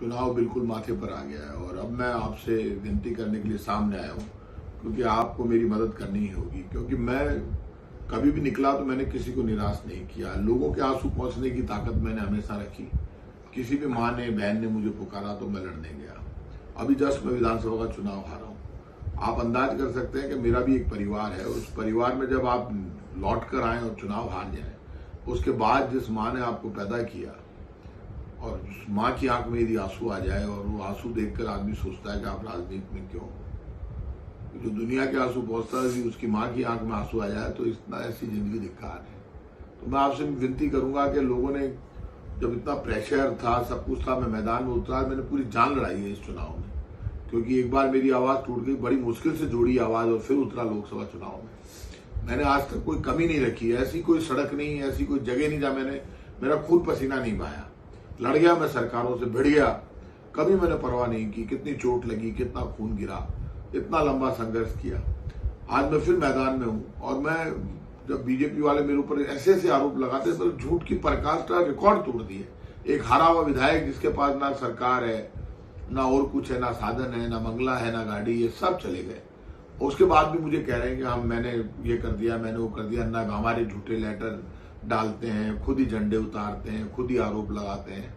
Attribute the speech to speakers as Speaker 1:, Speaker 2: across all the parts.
Speaker 1: चुनाव बिल्कुल माथे पर आ गया है और अब मैं आपसे विनती करने के लिए सामने आया हूँ, क्योंकि आपको मेरी मदद करनी ही होगी। क्योंकि मैं कभी भी निकला तो मैंने किसी को निराश नहीं किया। लोगों के आंसू पहुंचने की ताकत मैंने हमेशा रखी। किसी भी माँ ने, बहन ने मुझे पुकारा तो मैं लड़ने गया। अभी जस्ट मैं विधानसभा का चुनाव हारा हूँ। आप अंदाज कर सकते हैं कि मेरा भी एक परिवार है। उस परिवार में जब आप लौट कर आए और चुनाव हार जाए, उसके बाद जिस माँ ने आपको पैदा किया और उस माँ की आंख में यदि आंसू आ जाए और वो आंसू देखकर आदमी सोचता है कि आप राजनीति में क्यों, जो दुनिया के आंसू पहुंचता है उसकी माँ की आंख में आंसू आ जाए तो इतना ऐसी जिंदगी धिक्कार है। तो मैं आपसे विनती करूंगा कि लोगों ने जब इतना प्रेशर था, सब कुछ था, मैं मैदान में उतरा, मैंने पूरी जान लड़ाई है इस चुनाव में। क्योंकि एक बार मेरी आवाज टूट गई, बड़ी मुश्किल से जोड़ी आवाज और फिर उतरा लोकसभा चुनाव में। मैंने आज तक कोई कमी नहीं रखी, ऐसी कोई सड़क नहीं, ऐसी कोई जगह नहीं जहां मैंने मेरा खून पसीना नहीं बहाया। लड़ गया मैं सरकारों से, भिड़ गया, कभी मैंने परवाह नहीं की कितनी चोट लगी, कितना खून गिरा, इतना लंबा संघर्ष किया। आज मैं फिर मैदान में हूं और मैं जब बीजेपी वाले मेरे ऊपर ऐसे ऐसे आरोप लगाते तो झूठ की पराकाष्ठा रिकॉर्ड तोड़ दिए। एक हारा हुआ विधायक जिसके पास ना सरकार है, ना और कुछ है, ना साधन है, ना बंगला है, ना गाड़ी, ये सब चले गए। उसके बाद भी मुझे कह रहे हैं कि मैंने ये कर दिया, मैंने वो कर दिया। ना हमारे झूठे लेटर डालते हैं, खुद ही झंडे उतारते हैं, खुद ही आरोप लगाते हैं,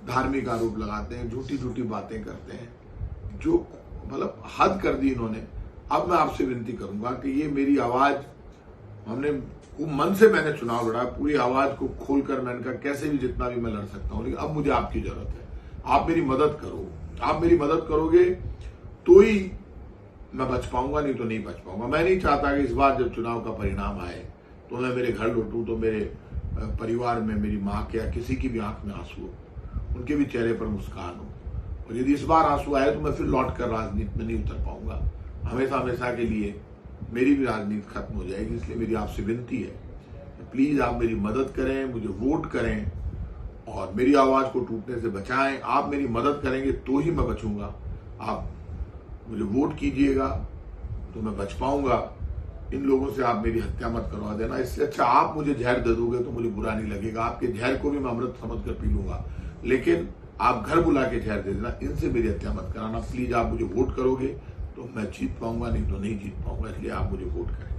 Speaker 1: धार्मिक आरोप लगाते हैं, झूठी झूठी बातें करते हैं, जो मतलब हद कर दी इन्होंने। अब मैं आपसे विनती करूंगा कि ये मेरी आवाज, हमने मन से मैंने चुनाव लड़ा, पूरी आवाज को खोलकर मैंने कहा कैसे भी जितना भी मैं लड़ सकता हूं, लेकिन अब मुझे आपकी जरूरत है। आप मेरी मदद करो, आप मेरी मदद करोगे तो ही मैं बच पाऊंगा, नहीं तो नहीं बच पाऊंगा। मैं नहीं चाहता कि इस बार जब चुनाव का परिणाम आए तो मैं मेरे घर लौटूं तो मेरे परिवार में मेरी माँ के या किसी की भी आंख में आंसू हो, उनके भी चेहरे पर मुस्कान हो। और यदि इस बार आंसू आए तो मैं फिर लौट कर राजनीति में नहीं उतर पाऊंगा। हमेशा हमेशा के लिए मेरी भी राजनीति खत्म हो जाएगी। इसलिए मेरी आपसे विनती है, प्लीज आप मेरी मदद करें, मुझे वोट करें और मेरी आवाज को टूटने से बचाएं। आप मेरी मदद करेंगे तो ही मैं बचूंगा। आप मुझे वोट कीजिएगा तो मैं बच पाऊंगा। इन लोगों से आप मेरी हत्या मत करवा देना। इससे अच्छा आप मुझे जहर दे दोगे तो मुझे बुरा नहीं लगेगा। आपके जहर को भी मैं अमृत समझ कर पी लूंगा, लेकिन आप घर बुला के जहर दे देना। इनसे मेरी हत्या मत कराना। प्लीज आप मुझे वोट करोगे तो मैं जीत पाऊंगा, नहीं तो नहीं जीत पाऊंगा। इसलिए आप मुझे वोट करें।